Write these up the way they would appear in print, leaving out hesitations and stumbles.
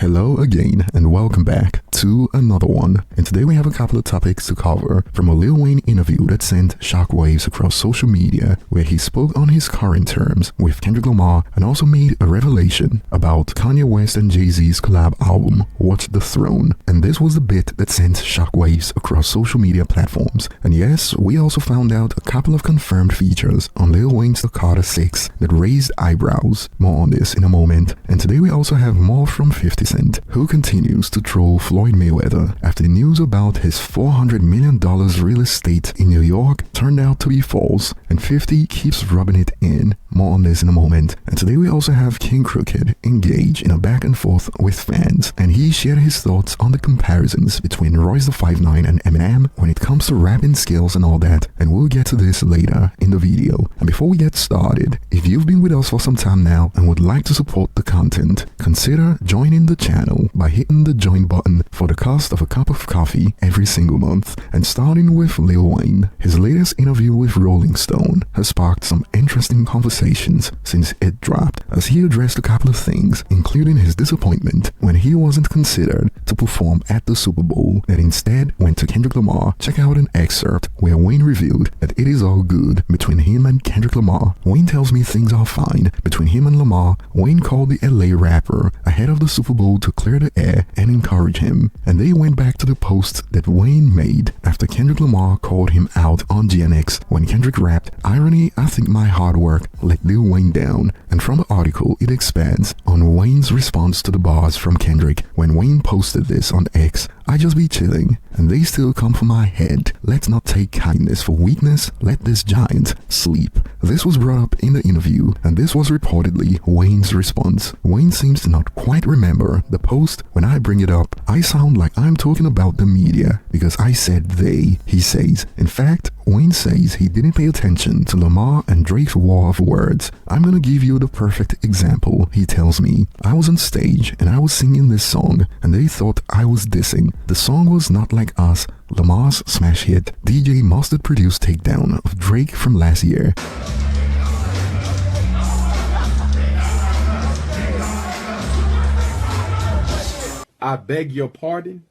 Hello again and welcome back to another one. And today we have a couple of topics to cover from a Lil Wayne interview that sent shockwaves across social media, where he spoke on his current terms with Kendrick Lamar and also made a revelation about Kanye West and Jay-Z's collab album Watch the Throne. And this was the bit that sent shockwaves across social media platforms. And yes, we also found out a couple of confirmed features on Lil Wayne's Carter 6 that raised eyebrows. More on this in a moment. And today we also have more from 50 Cent, who continues to troll Floyd Mayweather after the news about his $400 million real estate in New York turned out to be false, and 50 keeps rubbing it in. More on this in a moment. And today we also have King Crooked engage in a back and forth with fans, and he shared his thoughts on the comparisons between Royce the 5'9" and Eminem when it comes to rapping skills and all that, and we'll get to this later in the video. And before we get started, if you've been with us for some time now and would like to support the content, consider joining the channel by hitting the join button for the cost of a cup of coffee every single month. And starting with Lil Wayne, his latest interview with Rolling Stone has sparked some interesting conversations since it dropped, as he addressed a couple of things, including his disappointment when he wasn't considered to perform at the Super Bowl that instead went to Kendrick Lamar. Check out an excerpt where Wayne revealed that it is all good between him and Kendrick Lamar. Wayne tells me things are fine between him and Lamar. Wayne called the LA rapper ahead of the Super Bowl to clear the air and encourage him, and they went back to the post that Wayne made after Kendrick Lamar called him out on GNX when Kendrick rapped, "Irony, I think my hard work let Lil Wayne down." And from the article it expands on Wayne's response to the bars from Kendrick when Wayne posted this on X. "I just be chilling and they still come for my head. Let's not take kindness for weakness. Let this giant sleep." This was brought up in the interview, and this was reportedly Wayne's response. Wayne seems to not quite remember the post. "When I bring it up, I sound like I'm talking about the media because I said they," he says. In fact, Wayne says he didn't pay attention to Lamar and Drake's war of words. "I'm gonna give you the perfect example," he tells me. "I was on stage and I was singing this song and they thought I was dissing. The song was not like Us, Lamar's smash hit, DJ Mustard produced takedown of Drake from last year." I beg your pardon?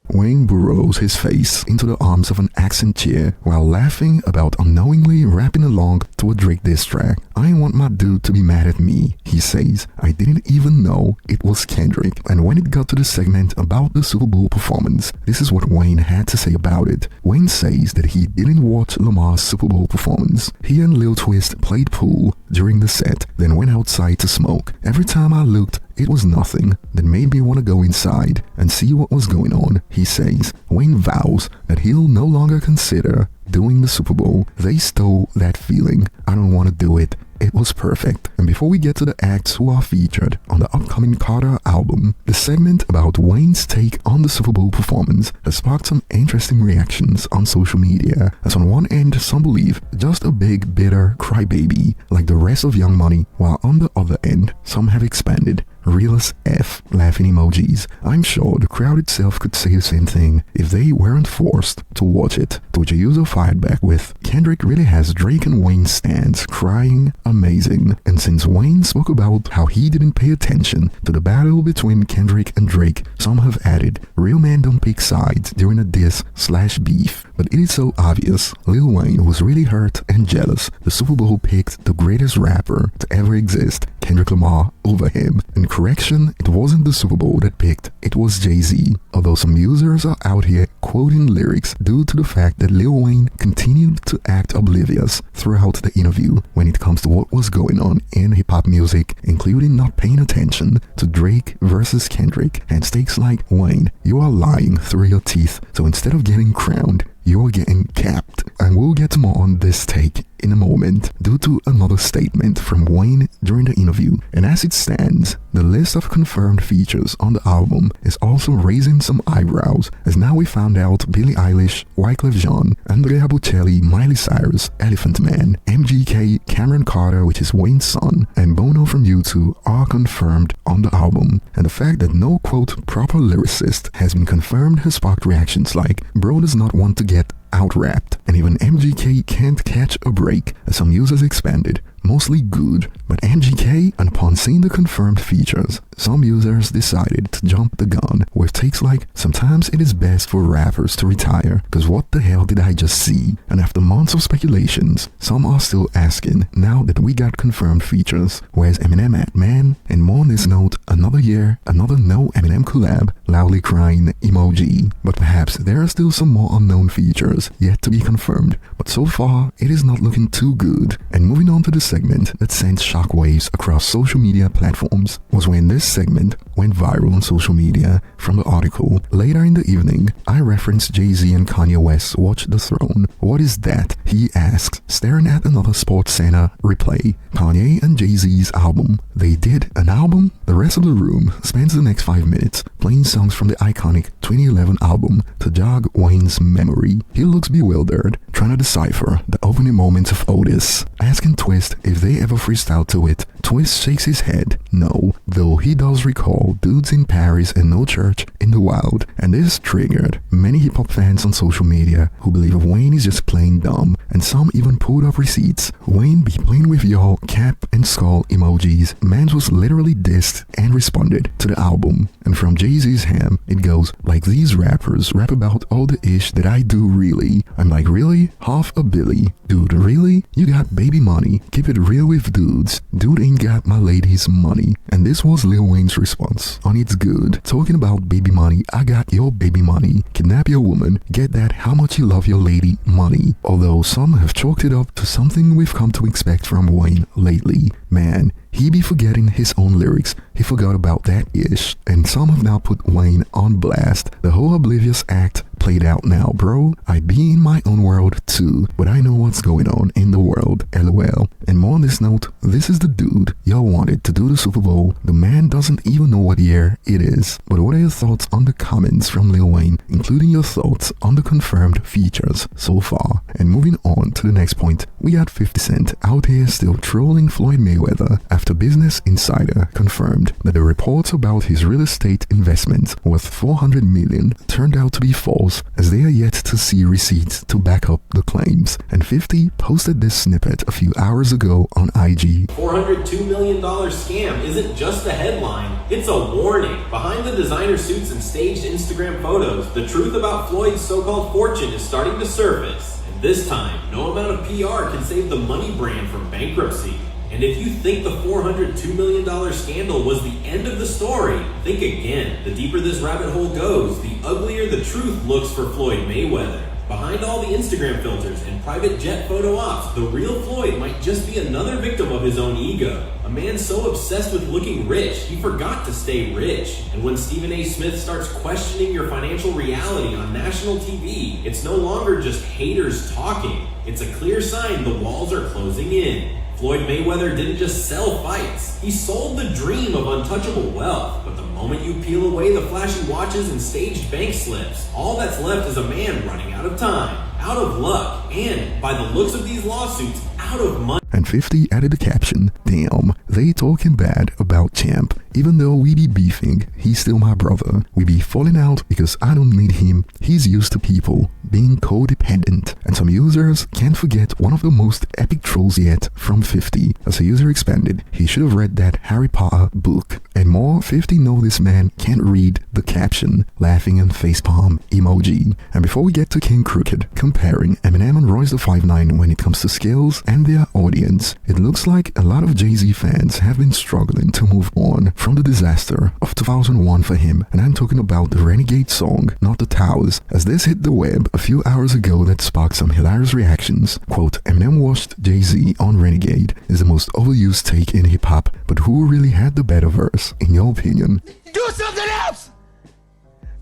Wayne burrows his face into the arms of an Kxng chair while laughing about unknowingly rapping along to a Drake diss track. "I want my dude to be mad at me," he says. "I didn't even know it was Kendrick." And when it got to the segment about the Super Bowl performance, this is what Wayne had to say about it. Wayne says that he didn't watch Lamar's Super Bowl performance. He and Lil Twist played pool during the set, then went outside to smoke. "Every time I looked, it was nothing that made me want to go inside and see what was going on," he says. Wayne vows that he'll no longer consider doing the Super Bowl. "They stole that feeling. I don't want to do it. It was perfect." And before we get to the acts who are featured on the upcoming Carter album, the segment about Wayne's take on the Super Bowl performance has sparked some interesting reactions on social media, as on one end some believe just a big bitter crybaby like the rest of Young Money, while on the other end some have expanded real as F laughing emojis. I'm sure the crowd itself could say the same thing if they weren't forced to watch it. To which a user fired back with, "Kendrick really has Drake and Wayne stands crying amazing." And since Wayne spoke about how he didn't pay attention to the battle between Kendrick and Drake, some have added, "Real men don't pick sides during a diss/beef." But it is so obvious Lil Wayne was really hurt and jealous. The Super Bowl picked the greatest rapper to ever exist, Kendrick Lamar, over him. And correction, it wasn't the Super Bowl that picked, it was Jay-Z. Although some users are out here quoting lyrics due to the fact that Lil Wayne continued to act oblivious throughout the interview when it comes to what was going on in hip-hop music, including not paying attention to Drake versus Kendrick and stakes like, "Wayne, you are lying through your teeth, so instead of getting crowned, you're getting capped." And we'll get more on this take in a moment due to another statement from Wayne during the interview. And as it stands, the list of confirmed features on the album is also raising some eyebrows, as now we found out Billie Eilish, Wyclef Jean, Andrea Bocelli, Miley Cyrus, Elephant Man, MGK, Cameron Carter, which is Wayne's son, and Bono from U2 are confirmed on the album. And the fact that no quote proper lyricist has been confirmed has sparked reactions like, "Bro does not want to get out-rapped," and even MGK can't catch a break, as some users expanded. "Mostly good," but MGK, upon seeing the confirmed features, some users decided to jump the gun with takes like, sometimes it is best for rappers to retire, cause what the hell did I just see? And after months of speculations, some are still asking now that we got confirmed features, where's Eminem at, man? And more on this note, another year, another no Eminem collab, loudly crying emoji. But perhaps there are still some more unknown features yet to be confirmed, but so far it is not looking too good. And moving on to the segment that sent shockwaves across social media platforms was when this segment went viral on social media. From the article, later in the evening, I referenced Jay-Z and Kanye West's Watch the Throne. What is that? He asks, staring at another Sports Center replay. Kanye and Jay-Z's album. They did an album? The rest of the room spends the next 5 minutes playing songs from the iconic 2011 album to jog Wayne's memory. He looks bewildered, trying to decipher the opening moments of Otis, asking Twist if they ever freestyled to it. Twist shakes his head, no, though he does recall Dudes in Paris and No Church in the Wild, and this triggered many hip-hop fans on social media who believe Wayne is just plain dumb, and some even pulled up receipts. Wayne be playing with y'all cap and skull emojis. Mans was literally dissed and responded to the album. And from Jay-Z's ham, it goes, like these rappers rap about all the ish that I do really. I'm like, really? Half a billy? Dude, really? You got baby money? Keep it real with dudes. Dude ain't got my lady's money. And this was Lil Wayne's response on It's Good. Talking about baby money, I got your baby money. Kidnap your woman, get that how much you love your lady money. Although some have chalked it up to something we've come to expect from Wayne lately. Man, he be forgetting his own lyrics. He forgot about that ish. And some have now put Wayne on blast. The whole oblivious act played out now, bro. I be in my own world too, but I know what's going on in the world, lol. And more on this note, this is the dude y'all wanted to do the Super Bowl. The man doesn't even know what year it is. But what are your thoughts on the comments from Lil Wayne, including your thoughts on the confirmed features so far? And moving on to the next point, we got 50 Cent out here still trolling Floyd Mayweather after Business Insider confirmed that the reports about his real estate investment worth $400 million turned out to be false, as they are yet to see receipts to back up the claims. And 50 posted this snippet a few hours ago on IG. $402 million scam isn't just a headline, it's a warning. Behind the designer suits and staged Instagram photos, the truth about Floyd's so-called fortune is starting to surface. And this time, no amount of PR can save the money brand from bankruptcy. And if you think the $402 million scandal was the end of the story, think again. The deeper this rabbit hole goes, the uglier the truth looks for Floyd Mayweather. Behind all the Instagram filters and private jet photo ops, the real Floyd might just be another victim of his own ego. A man so obsessed with looking rich, he forgot to stay rich. And when Stephen A. Smith starts questioning your financial reality on national TV, it's no longer just haters talking. It's a clear sign the walls are closing in. Floyd Mayweather didn't just sell fights, he sold the dream of untouchable wealth. But the moment you peel away the flashy watches and staged bank slips, all that's left is a man running out of time, out of luck, and, by the looks of these lawsuits, out of money. And 50 added the caption, damn, they talking bad about Champ. Even though we be beefing, he's still my brother. We be falling out because I don't need him. He's used to people being codependent. And some users can't forget one of the most epic trolls yet from 50. As a user expanded, he should have read that Harry Potter book. And more, 50 know this man can't read the caption, laughing and facepalm emoji. And before we get to King Crooked comparing Eminem and Royce the 5'9" when it comes to skills and their audience, it looks like a lot of Jay-Z fans have been struggling to move on from the disaster of 2001 for him. And I'm talking about the Renegade song, not the Towers, as this hit the web a few hours ago that sparked some hilarious reactions. Quote, Eminem washed Jay-Z on Renegade is the most overused take in hip-hop, but who really had the better verse, in your opinion? Do something else!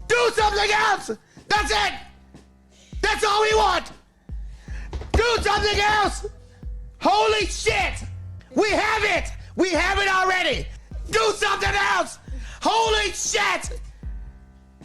Do something else! That's it! That's all we want! Do something else! Holy shit! We have it! We have it already! Do something else! Holy shit!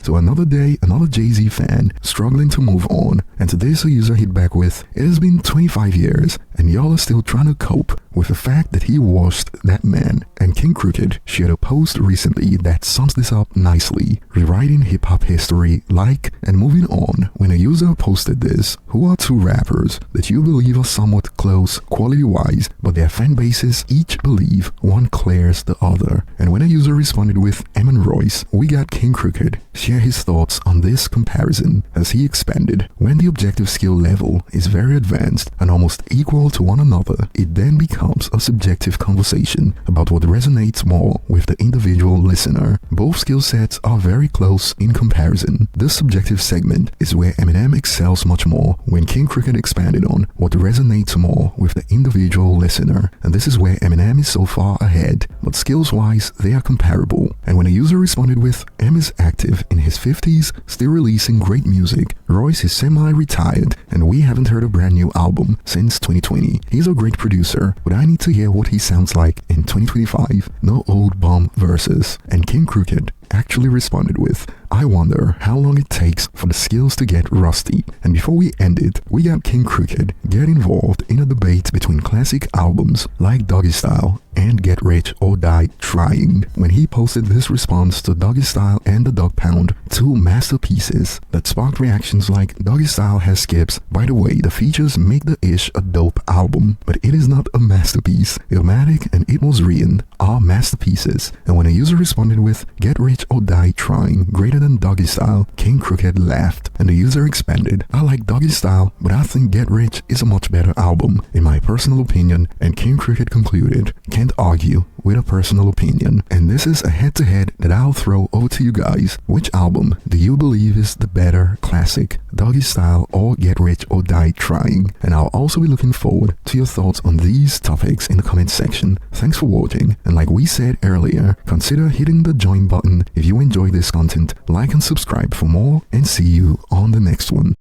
So another day, another Jay-Z fan struggling to move on, and today's a user hit back with, it has been 25 years, and y'all are still trying to cope with the fact that he washed that man. And King Crooked shared a post recently that sums this up nicely, rewriting hip-hop history like and moving on when a user posted this: who are two rappers that you believe are somewhat close quality-wise, but their fan bases each believe one clears the other. And when a user responded with Eminem and Royce, we got King Crooked share his thoughts on this comparison as he expanded. When the objective skill level is very advanced and almost equal to one another, it then becomes a subjective conversation about what resonates more with the individual listener. Both skill sets are very close in comparison. This subjective segment is where Eminem excels much more when King Crooked expanded on what resonates more with the individual listener, and this is where Eminem is so far ahead, but skills-wise they are comparable. And when a user responded with M is active in his 50s, still releasing great music, Royce is semi-retired and we haven't heard a brand new album since 2020. He's a great producer, but I need to hear what he sounds like in 2025. No old bum verses. And King Crooked actually responded with, I wonder how long it takes for the skills to get rusty. And before we end it, we got King Crooked get involved in a debate between classic albums like Doggy Style and Get Rich or Die Trying, when he posted this response to Doggy Style and The Dog Pound, two masterpieces that sparked reactions like, Doggy Style has skips, by the way the features make the Ish a dope album, but it is not a masterpiece. Illmatic and It Was Written are masterpieces. And when a user responded with Get Rich or Die Trying greater than Doggy Style, King Crooked laughed and the user expanded, I like Doggy Style, but I think Get Rich is a much better album in my personal opinion. And King Crooked concluded, can't argue with a personal opinion. And this is a head-to-head that I'll throw over to you guys. Which album do you believe is the better classic, Doggy Style or Get Rich or Die Trying? And I'll also be looking forward to your thoughts on these topics in the comment section. Thanks for watching, and like we said earlier, consider hitting the join button if you enjoy this content, like and subscribe for more, and see you on the next one.